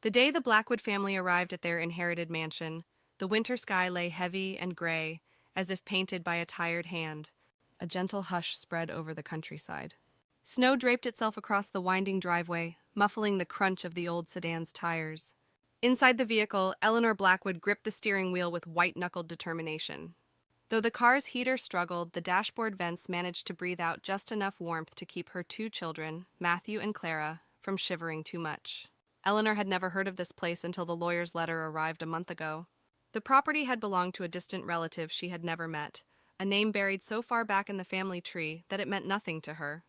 The day the Blackwood family arrived at their inherited mansion, the winter sky lay heavy and gray, as if painted by a tired hand. A gentle hush spread over the countryside. Snow draped itself across the winding driveway, muffling the crunch of the old sedan's tires. Inside the vehicle, Eleanor Blackwood gripped the steering wheel with white-knuckled determination. Though the car's heater struggled, the dashboard vents managed to breathe out just enough warmth to keep her two children, Matthew and Clara, from shivering too much. Eleanor had never heard of this place until the lawyer's letter arrived a month ago. The property had belonged to a distant relative she had never met, a name buried so far back in the family tree that it meant nothing to her.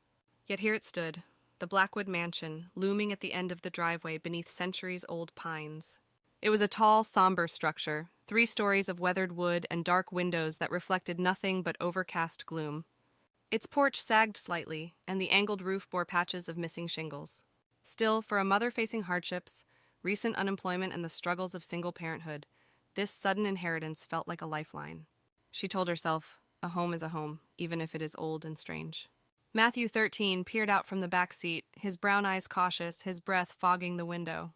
Yet here it stood, the Blackwood mansion, looming at the end of the driveway beneath centuries-old pines. It was a tall, somber structure, 3 stories of weathered wood and dark windows that reflected nothing but overcast gloom. Its porch sagged slightly, and the angled roof bore patches of missing shingles. Still, for a mother facing hardships, recent unemployment and the struggles of single parenthood, this sudden inheritance felt like a lifeline. She told herself, a home is a home, even if it is old and strange. Matthew, 13, peered out from the back seat, his brown eyes cautious, his breath fogging the window.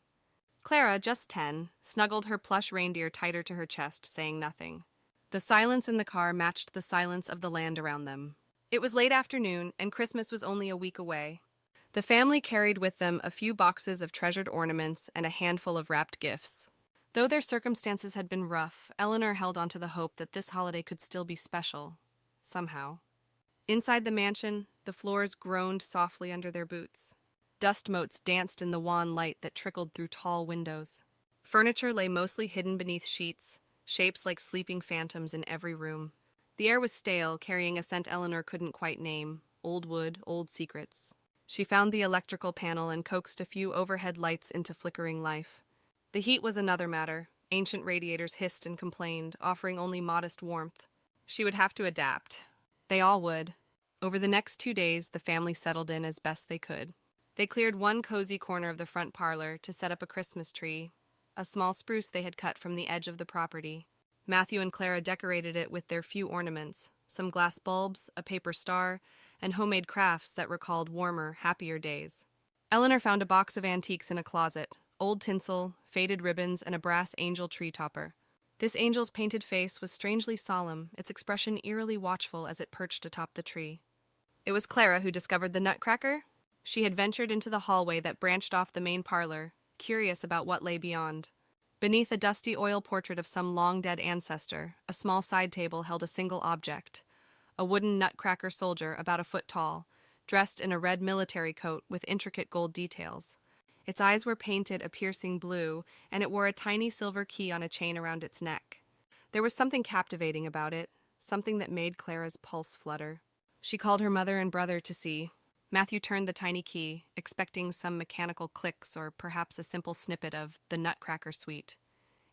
Clara, just 10, snuggled her plush reindeer tighter to her chest, saying nothing. The silence in the car matched the silence of the land around them. It was late afternoon, and Christmas was only a week away. The family carried with them a few boxes of treasured ornaments and a handful of wrapped gifts. Though their circumstances had been rough, Eleanor held on to the hope that this holiday could still be special, somehow. Inside the mansion, the floors groaned softly under their boots. Dust motes danced in the wan light that trickled through tall windows. Furniture lay mostly hidden beneath sheets, shapes like sleeping phantoms in every room. The air was stale, carrying a scent Eleanor couldn't quite name. Old wood, old secrets. She found the electrical panel and coaxed a few overhead lights into flickering life. The heat was another matter. Ancient radiators hissed and complained, offering only modest warmth. She would have to adapt. They all would. Over the next 2 days, the family settled in as best they could. They cleared one cozy corner of the front parlor to set up a Christmas tree, a small spruce they had cut from the edge of the property. Matthew and Clara decorated it with their few ornaments, some glass bulbs, a paper star, and homemade crafts that recalled warmer, happier days. Eleanor found a box of antiques in a closet, old tinsel, faded ribbons, and a brass angel tree topper. This angel's painted face was strangely solemn, its expression eerily watchful as it perched atop the tree. It was Clara who discovered the Nutcracker. She had ventured into the hallway that branched off the main parlor, curious about what lay beyond. Beneath a dusty oil portrait of some long-dead ancestor, a small side table held a single object, a wooden Nutcracker soldier about a foot tall, dressed in a red military coat with intricate gold details. Its eyes were painted a piercing blue, and it wore a tiny silver key on a chain around its neck. There was something captivating about it, something that made Clara's pulse flutter. She called her mother and brother to see. Matthew turned the tiny key, expecting some mechanical clicks or perhaps a simple snippet of the Nutcracker suite.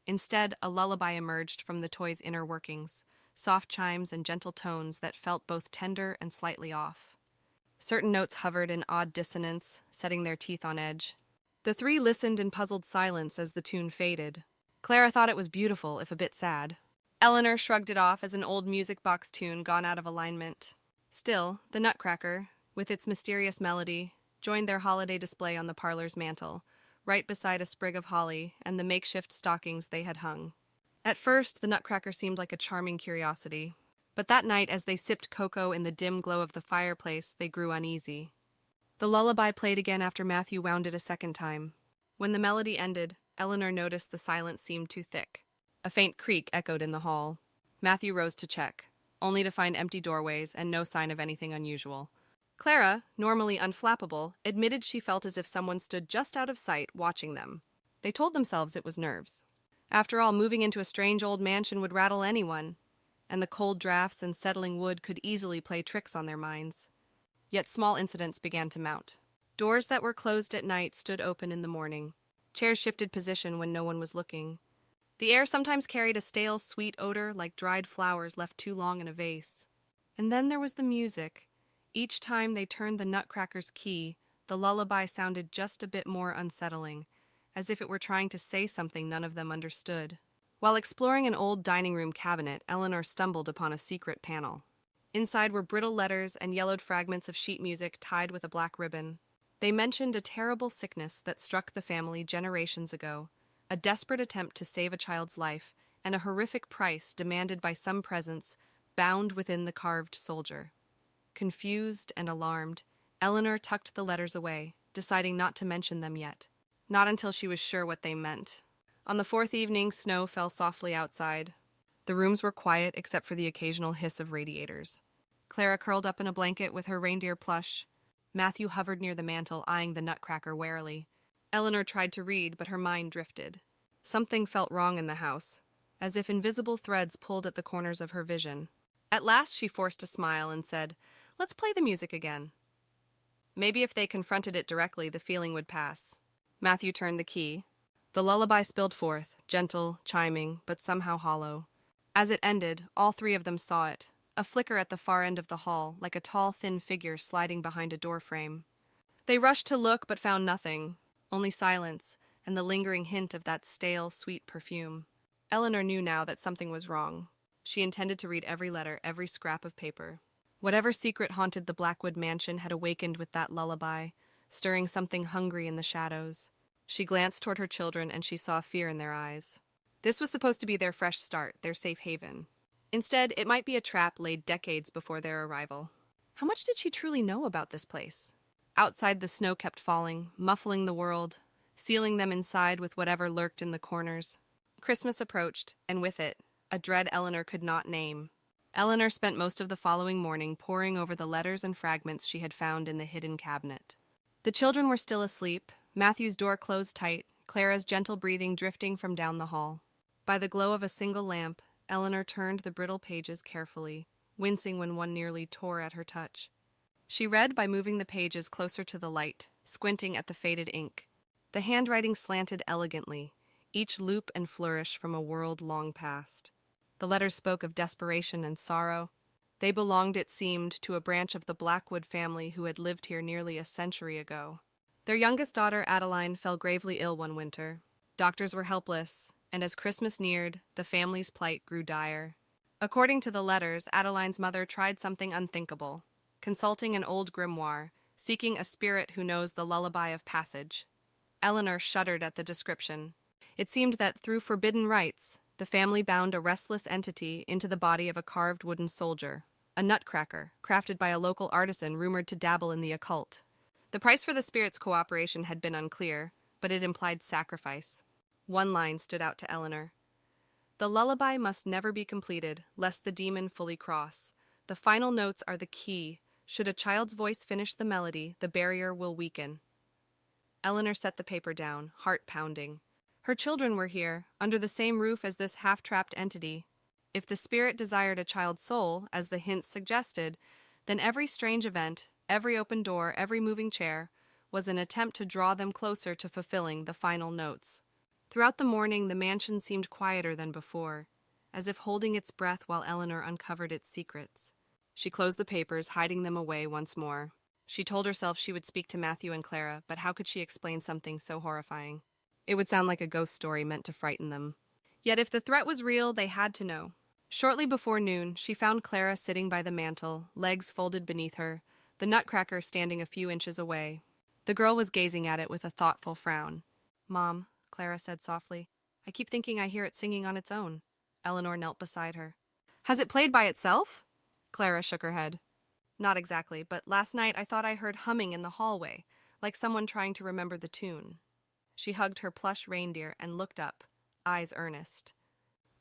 Instead, a lullaby emerged from the toy's inner workings, soft chimes and gentle tones that felt both tender and slightly off. Certain notes hovered in odd dissonance, setting their teeth on edge. The 3 listened in puzzled silence as the tune faded. Clara thought it was beautiful, if a bit sad. Eleanor shrugged it off as an old music box tune gone out of alignment. Still, the Nutcracker, with its mysterious melody, joined their holiday display on the parlor's mantel, right beside a sprig of holly and the makeshift stockings they had hung. At first, the Nutcracker seemed like a charming curiosity, but that night as they sipped cocoa in the dim glow of the fireplace, they grew uneasy. The lullaby played again after Matthew wound it a second time. When the melody ended, Eleanor noticed the silence seemed too thick. A faint creak echoed in the hall. Matthew rose to check, only to find empty doorways and no sign of anything unusual. Clara, normally unflappable, admitted she felt as if someone stood just out of sight watching them. They told themselves it was nerves. After all, moving into a strange old mansion would rattle anyone, and the cold drafts and settling wood could easily play tricks on their minds. Yet small incidents began to mount. Doors that were closed at night stood open in the morning. Chairs shifted position when no one was looking. The air sometimes carried a stale, sweet odor like dried flowers left too long in a vase. And then there was the music. Each time they turned the Nutcracker's key, the lullaby sounded just a bit more unsettling, as if it were trying to say something none of them understood. While exploring an old dining room cabinet, Eleanor stumbled upon a secret panel. Inside were brittle letters and yellowed fragments of sheet music tied with a black ribbon. They mentioned a terrible sickness that struck the family generations ago, a desperate attempt to save a child's life, and a horrific price demanded by some presence bound within the carved soldier. Confused and alarmed, Eleanor tucked the letters away, deciding not to mention them yet. Not until she was sure what they meant. On the fourth evening, snow fell softly outside. The rooms were quiet except for the occasional hiss of radiators. Clara curled up in a blanket with her reindeer plush. Matthew hovered near the mantel, eyeing the Nutcracker warily. Eleanor tried to read, but her mind drifted. Something felt wrong in the house, as if invisible threads pulled at the corners of her vision. At last she forced a smile and said, "Let's play the music again." Maybe if they confronted it directly, the feeling would pass. Matthew turned the key. The lullaby spilled forth, gentle, chiming, but somehow hollow. As it ended, all three of them saw it, a flicker at the far end of the hall, like a tall, thin figure sliding behind a door frame. They rushed to look, but found nothing, only silence, and the lingering hint of that stale, sweet perfume. Eleanor knew now that something was wrong. She intended to read every letter, every scrap of paper. Whatever secret haunted the Blackwood mansion had awakened with that lullaby, stirring something hungry in the shadows. She glanced toward her children, and she saw fear in their eyes. This was supposed to be their fresh start, their safe haven. Instead, it might be a trap laid decades before their arrival. How much did she truly know about this place? Outside, the snow kept falling, muffling the world, sealing them inside with whatever lurked in the corners. Christmas approached, and with it, a dread Eleanor could not name. Eleanor spent most of the following morning poring over the letters and fragments she had found in the hidden cabinet. The children were still asleep, Matthew's door closed tight, Clara's gentle breathing drifting from down the hall. By the glow of a single lamp, Eleanor turned the brittle pages carefully, wincing when one nearly tore at her touch. She read by moving the pages closer to the light, squinting at the faded ink. The handwriting slanted elegantly, each loop and flourish from a world long past. The letters spoke of desperation and sorrow. They belonged, it seemed, to a branch of the Blackwood family who had lived here nearly a century ago. Their youngest daughter, Adeline, fell gravely ill one winter. Doctors were helpless, and as Christmas neared, the family's plight grew dire. According to the letters, Adeline's mother tried something unthinkable, consulting an old grimoire, seeking a spirit who knows the lullaby of passage. Eleanor shuddered at the description. It seemed that through forbidden rites, the family bound a restless entity into the body of a carved wooden soldier, a nutcracker, crafted by a local artisan rumored to dabble in the occult. The price for the spirit's cooperation had been unclear, but it implied sacrifice. One line stood out to Eleanor. "The lullaby must never be completed, lest the demon fully cross. The final notes are the key. Should a child's voice finish the melody, the barrier will weaken." Eleanor set the paper down, heart pounding. Her children were here, under the same roof as this half-trapped entity. If the spirit desired a child's soul, as the hints suggested, then every strange event, every open door, every moving chair, was an attempt to draw them closer to fulfilling the final notes. Throughout the morning, the mansion seemed quieter than before, as if holding its breath while Eleanor uncovered its secrets. She closed the papers, hiding them away once more. She told herself she would speak to Matthew and Clara, but how could she explain something so horrifying? It would sound like a ghost story meant to frighten them. Yet if the threat was real, they had to know. Shortly before noon, she found Clara sitting by the mantel, legs folded beneath her, the Nutcracker standing a few inches away. The girl was gazing at it with a thoughtful frown. "Mom," Clara said softly, "I keep thinking I hear it singing on its own." Eleanor knelt beside her. "Has it played by itself?" Clara shook her head. "Not exactly, but last night I thought I heard humming in the hallway, like someone trying to remember the tune." She hugged her plush reindeer and looked up, eyes earnest.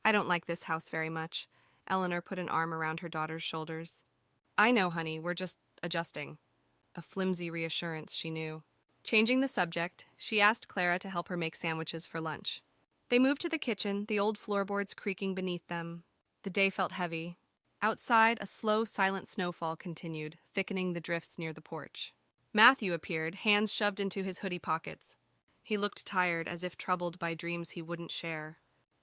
"I don't like this house very much." Eleanor put an arm around her daughter's shoulders. "I know, honey, we're just adjusting." A flimsy reassurance, she knew. Changing the subject, she asked Clara to help her make sandwiches for lunch. They moved to the kitchen, the old floorboards creaking beneath them. The day felt heavy. Outside, a slow, silent snowfall continued, thickening the drifts near the porch. Matthew appeared, hands shoved into his hoodie pockets. He looked tired, as if troubled by dreams he wouldn't share.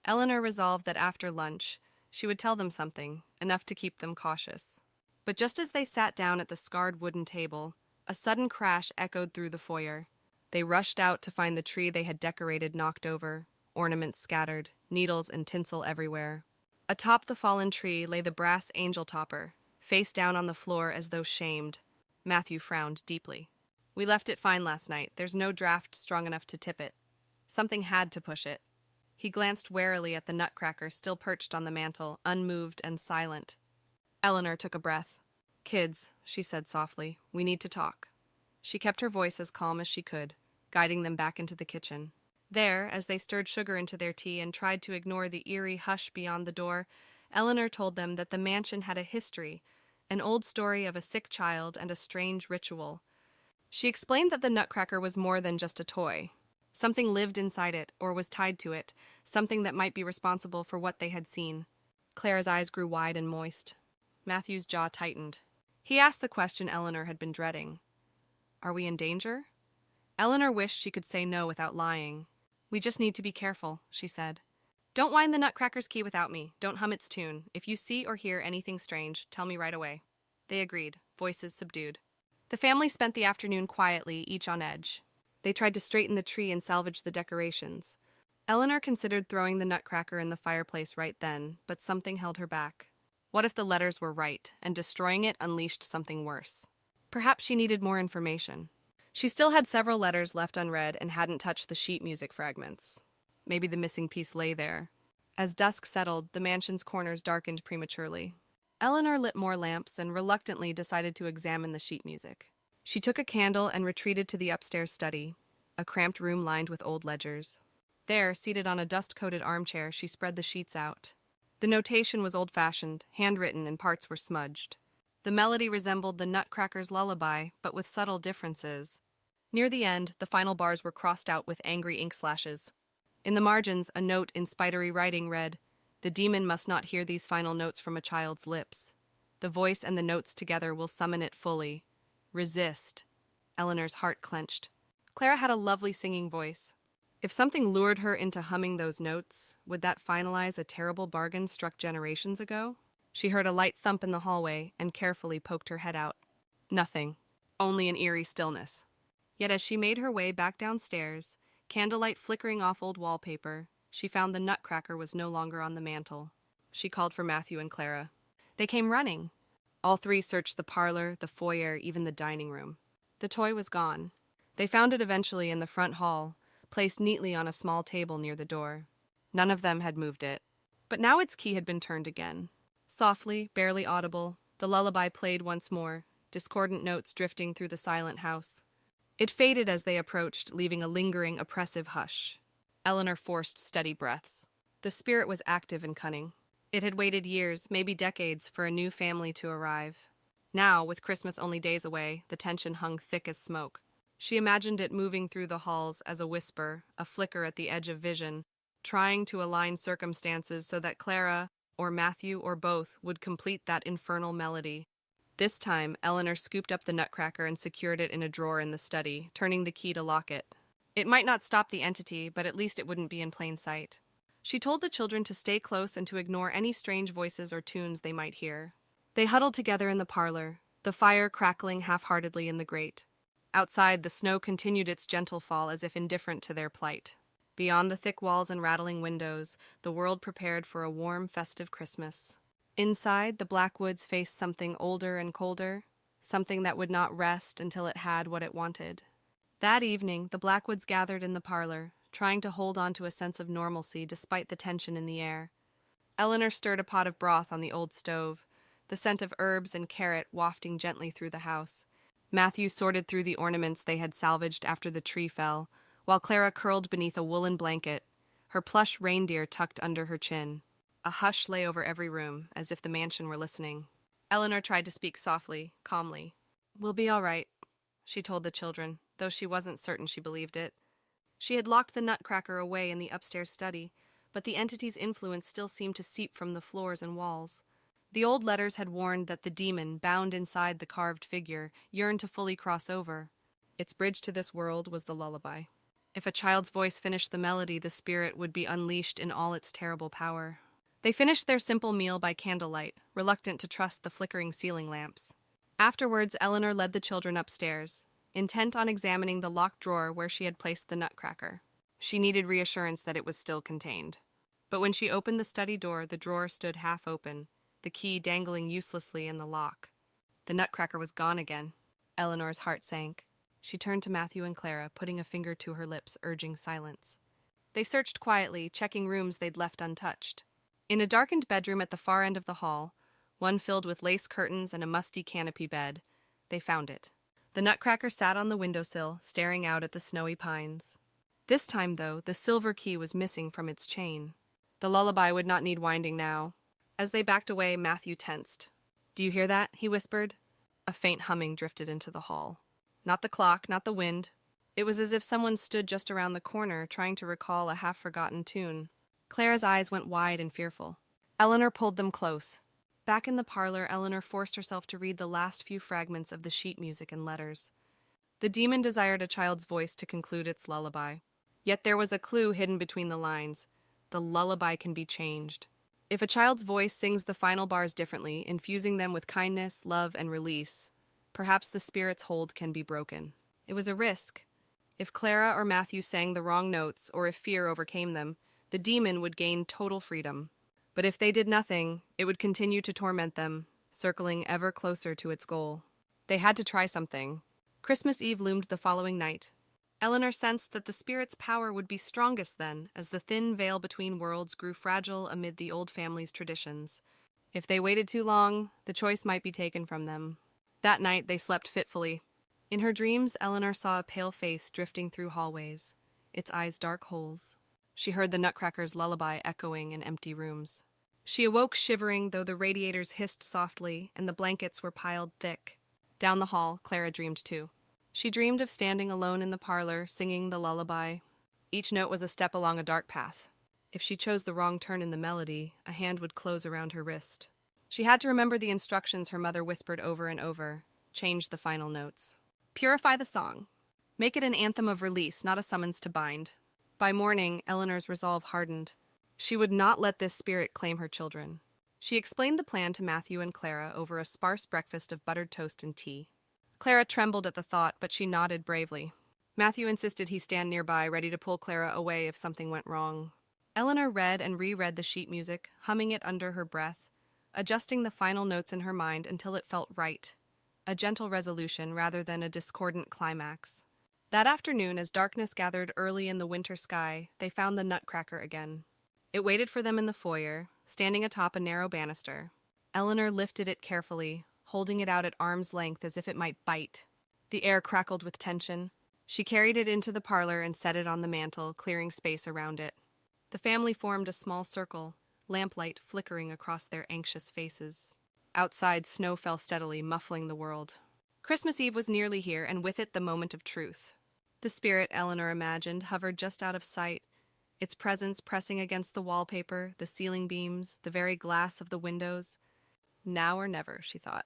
Eleanor resolved that after lunch, she would tell them something, enough to keep them cautious. But just as they sat down at the scarred wooden table, a sudden crash echoed through the foyer. They rushed out to find the tree they had decorated knocked over, ornaments scattered, needles and tinsel everywhere. Atop the fallen tree lay the brass angel topper, face down on the floor as though shamed. Matthew frowned deeply. We left it fine last night. There's no draft strong enough to tip it. Something had to push it. He glanced warily at the Nutcracker still perched on the mantel, unmoved and silent. Eleanor took a breath. "Kids," she said softly, "we need to talk." She kept her voice as calm as she could, guiding them back into the kitchen. There, as they stirred sugar into their tea and tried to ignore the eerie hush beyond the door, Eleanor told them that the mansion had a history, an old story of a sick child and a strange ritual. She explained that the Nutcracker was more than just a toy. Something lived inside it, or was tied to it, something that might be responsible for what they had seen. Clara's eyes grew wide and moist. Matthew's jaw tightened. He asked the question Eleanor had been dreading. "Are we in danger?" Eleanor wished she could say no without lying. "We just need to be careful," she said. "Don't wind the Nutcracker's key without me. Don't hum its tune. If you see or hear anything strange, tell me right away." They agreed, voices subdued. The family spent the afternoon quietly, each on edge. They tried to straighten the tree and salvage the decorations. Eleanor considered throwing the Nutcracker in the fireplace right then, but something held her back. What if the letters were right, and destroying it unleashed something worse? Perhaps she needed more information. She still had several letters left unread and hadn't touched the sheet music fragments. Maybe the missing piece lay there. As dusk settled, the mansion's corners darkened prematurely. Eleanor lit more lamps and reluctantly decided to examine the sheet music. She took a candle and retreated to the upstairs study, a cramped room lined with old ledgers. There, seated on a dust-coated armchair, she spread the sheets out. The notation was old-fashioned, handwritten, and parts were smudged. The melody resembled the Nutcracker's lullaby, but with subtle differences. Near the end, the final bars were crossed out with angry ink slashes. In the margins, a note in spidery writing read, "The demon must not hear these final notes from a child's lips. The voice and the notes together will summon it fully. Resist." Eleanor's heart clenched. Clara had a lovely singing voice. If something lured her into humming those notes, would that finalize a terrible bargain struck generations ago? She heard a light thump in the hallway and carefully poked her head out. Nothing. Only an eerie stillness. Yet as she made her way back downstairs, candlelight flickering off old wallpaper, she found the Nutcracker was no longer on the mantel. She called for Matthew and Clara. They came running. All three searched the parlor, the foyer, even the dining room. The toy was gone. They found it eventually in the front hall, placed neatly on a small table near the door. None of them had moved it. But now its key had been turned again. Softly, barely audible, the lullaby played once more, discordant notes drifting through the silent house. It faded as they approached, leaving a lingering, oppressive hush. Eleanor forced steady breaths. The spirit was active and cunning. It had waited years, maybe decades, for a new family to arrive. Now, with Christmas only days away, the tension hung thick as smoke. She imagined it moving through the halls as a whisper, a flicker at the edge of vision, trying to align circumstances so that Clara, or Matthew, or both, would complete that infernal melody. This time, Eleanor scooped up the Nutcracker and secured it in a drawer in the study, turning the key to lock it. It might not stop the entity, but at least it wouldn't be in plain sight. She told the children to stay close and to ignore any strange voices or tunes they might hear. They huddled together in the parlor, the fire crackling half-heartedly in the grate. Outside, the snow continued its gentle fall as if indifferent to their plight. Beyond the thick walls and rattling windows, the world prepared for a warm, festive Christmas. Inside, the black woods faced something older and colder, something that would not rest until it had what it wanted. That evening, the Blackwoods gathered in the parlor, trying to hold on to a sense of normalcy despite the tension in the air. Eleanor stirred a pot of broth on the old stove, the scent of herbs and carrot wafting gently through the house. Matthew sorted through the ornaments they had salvaged after the tree fell, while Clara curled beneath a woolen blanket, her plush reindeer tucked under her chin. A hush lay over every room, as if the mansion were listening. Eleanor tried to speak softly, calmly. "We'll be all right," she told the children, though she wasn't certain she believed it. She had locked the Nutcracker away in the upstairs study, but the entity's influence still seemed to seep from the floors and walls. The old letters had warned that the demon, bound inside the carved figure, yearned to fully cross over. Its bridge to this world was the lullaby. If a child's voice finished the melody, the spirit would be unleashed in all its terrible power. They finished their simple meal by candlelight, reluctant to trust the flickering ceiling lamps. Afterwards, Eleanor led the children upstairs, intent on examining the locked drawer where she had placed the Nutcracker. She needed reassurance that it was still contained. But when she opened the study door, the drawer stood half open, the key dangling uselessly in the lock. The Nutcracker was gone again. Eleanor's heart sank. She turned to Matthew and Clara, putting a finger to her lips, urging silence. They searched quietly, checking rooms they'd left untouched. In a darkened bedroom at the far end of the hall, one filled with lace curtains and a musty canopy bed, they found it. The Nutcracker sat on the windowsill, staring out at the snowy pines. This time, though, the silver key was missing from its chain. The lullaby would not need winding now. As they backed away, Matthew tensed. "Do you hear that?" he whispered. A faint humming drifted into the hall. Not the clock, not the wind. It was as if someone stood just around the corner, trying to recall a half-forgotten tune. Clara's eyes went wide and fearful. Eleanor pulled them close. Back in the parlor, Eleanor forced herself to read the last few fragments of the sheet music and letters. The demon desired a child's voice to conclude its lullaby. Yet there was a clue hidden between the lines. The lullaby can be changed. If a child's voice sings the final bars differently, infusing them with kindness, love, and release, perhaps the spirit's hold can be broken. It was a risk. If Clara or Matthew sang the wrong notes, or if fear overcame them, the demon would gain total freedom. But if they did nothing, it would continue to torment them, circling ever closer to its goal. They had to try something. Christmas Eve loomed the following night. Eleanor sensed that the spirit's power would be strongest then, as the thin veil between worlds grew fragile amid the old family's traditions. If they waited too long, the choice might be taken from them. That night, they slept fitfully. In her dreams, Eleanor saw a pale face drifting through hallways, its eyes dark holes. She heard the Nutcracker's lullaby echoing in empty rooms. She awoke shivering, though the radiators hissed softly and the blankets were piled thick. Down the hall, Clara dreamed too. She dreamed of standing alone in the parlor, singing the lullaby. Each note was a step along a dark path. If she chose the wrong turn in the melody, a hand would close around her wrist. She had to remember the instructions her mother whispered over and over. Change the final notes. Purify the song. Make it an anthem of release, not a summons to bind. By morning, Eleanor's resolve hardened. She would not let this spirit claim her children. She explained the plan to Matthew and Clara over a sparse breakfast of buttered toast and tea. Clara trembled at the thought, but she nodded bravely. Matthew insisted he stand nearby, ready to pull Clara away if something went wrong. Eleanor read and reread the sheet music, humming it under her breath, adjusting the final notes in her mind until it felt right. A gentle resolution rather than a discordant climax. That afternoon, as darkness gathered early in the winter sky, they found the Nutcracker again. It waited for them in the foyer, standing atop a narrow banister. Eleanor lifted it carefully, holding it out at arm's length as if it might bite. The air crackled with tension. She carried it into the parlor and set it on the mantel, clearing space around it. The family formed a small circle, lamplight flickering across their anxious faces. Outside, snow fell steadily, muffling the world. Christmas Eve was nearly here, and with it the moment of truth. The spirit, Eleanor imagined, hovered just out of sight, its presence pressing against the wallpaper, the ceiling beams, the very glass of the windows. Now or never, she thought.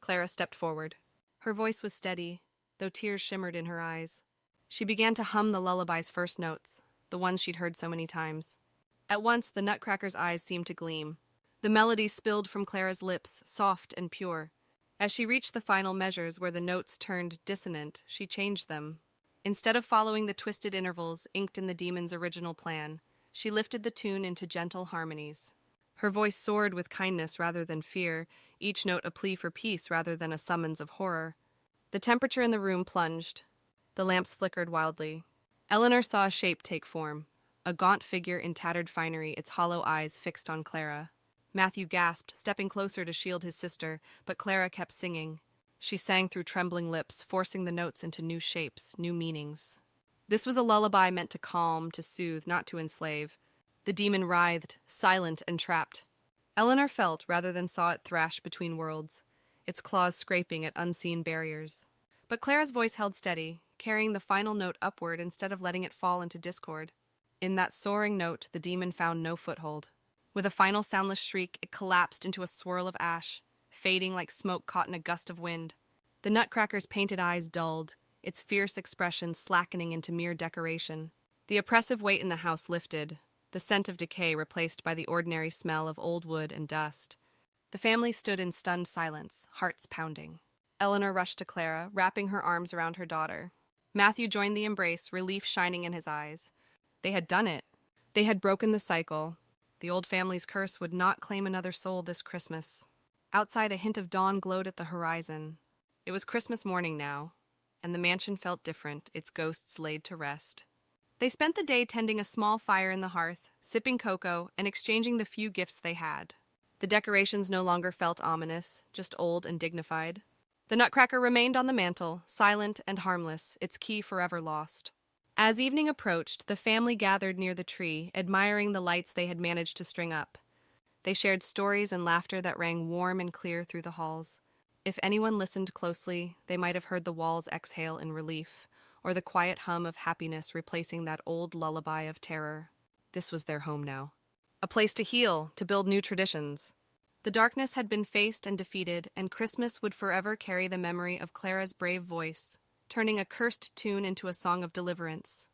Clara stepped forward. Her voice was steady, though tears shimmered in her eyes. She began to hum the lullaby's first notes, the ones she'd heard so many times. At once, the Nutcracker's eyes seemed to gleam. The melody spilled from Clara's lips, soft and pure. As she reached the final measures where the notes turned dissonant, she changed them. Instead of following the twisted intervals inked in the demon's original plan, she lifted the tune into gentle harmonies. Her voice soared with kindness rather than fear, each note a plea for peace rather than a summons of horror. The temperature in the room plunged. The lamps flickered wildly. Eleanor saw a shape take form, a gaunt figure in tattered finery, its hollow eyes fixed on Clara. Matthew gasped, stepping closer to shield his sister, but Clara kept singing. She sang through trembling lips, forcing the notes into new shapes, new meanings. This was a lullaby meant to calm, to soothe, not to enslave. The demon writhed, silent and trapped. Eleanor felt rather than saw it thrash between worlds, its claws scraping at unseen barriers. But Clara's voice held steady, carrying the final note upward instead of letting it fall into discord. In that soaring note, the demon found no foothold. With a final soundless shriek, it collapsed into a swirl of ash, fading like smoke caught in a gust of wind. The Nutcracker's painted eyes dulled, its fierce expression slackening into mere decoration. The oppressive weight in the house lifted, the scent of decay replaced by the ordinary smell of old wood and dust. The family stood in stunned silence, hearts pounding. Eleanor rushed to Clara, wrapping her arms around her daughter. Matthew joined the embrace, relief shining in his eyes. They had done it. They had broken the cycle. The old family's curse would not claim another soul this Christmas. Outside, a hint of dawn glowed at the horizon. It was Christmas morning now. and the mansion felt different, its ghosts laid to rest. They spent the day tending a small fire in the hearth, sipping cocoa, and exchanging the few gifts they had. The decorations no longer felt ominous, just old and dignified. The Nutcracker remained on the mantel, silent and harmless, its key forever lost. As evening approached, the family gathered near the tree, admiring the lights they had managed to string up. They shared stories and laughter that rang warm and clear through the halls. If anyone listened closely, they might have heard the walls exhale in relief, or the quiet hum of happiness replacing that old lullaby of terror. This was their home now. A place to heal, to build new traditions. The darkness had been faced and defeated, and Christmas would forever carry the memory of Clara's brave voice, turning a cursed tune into a song of deliverance.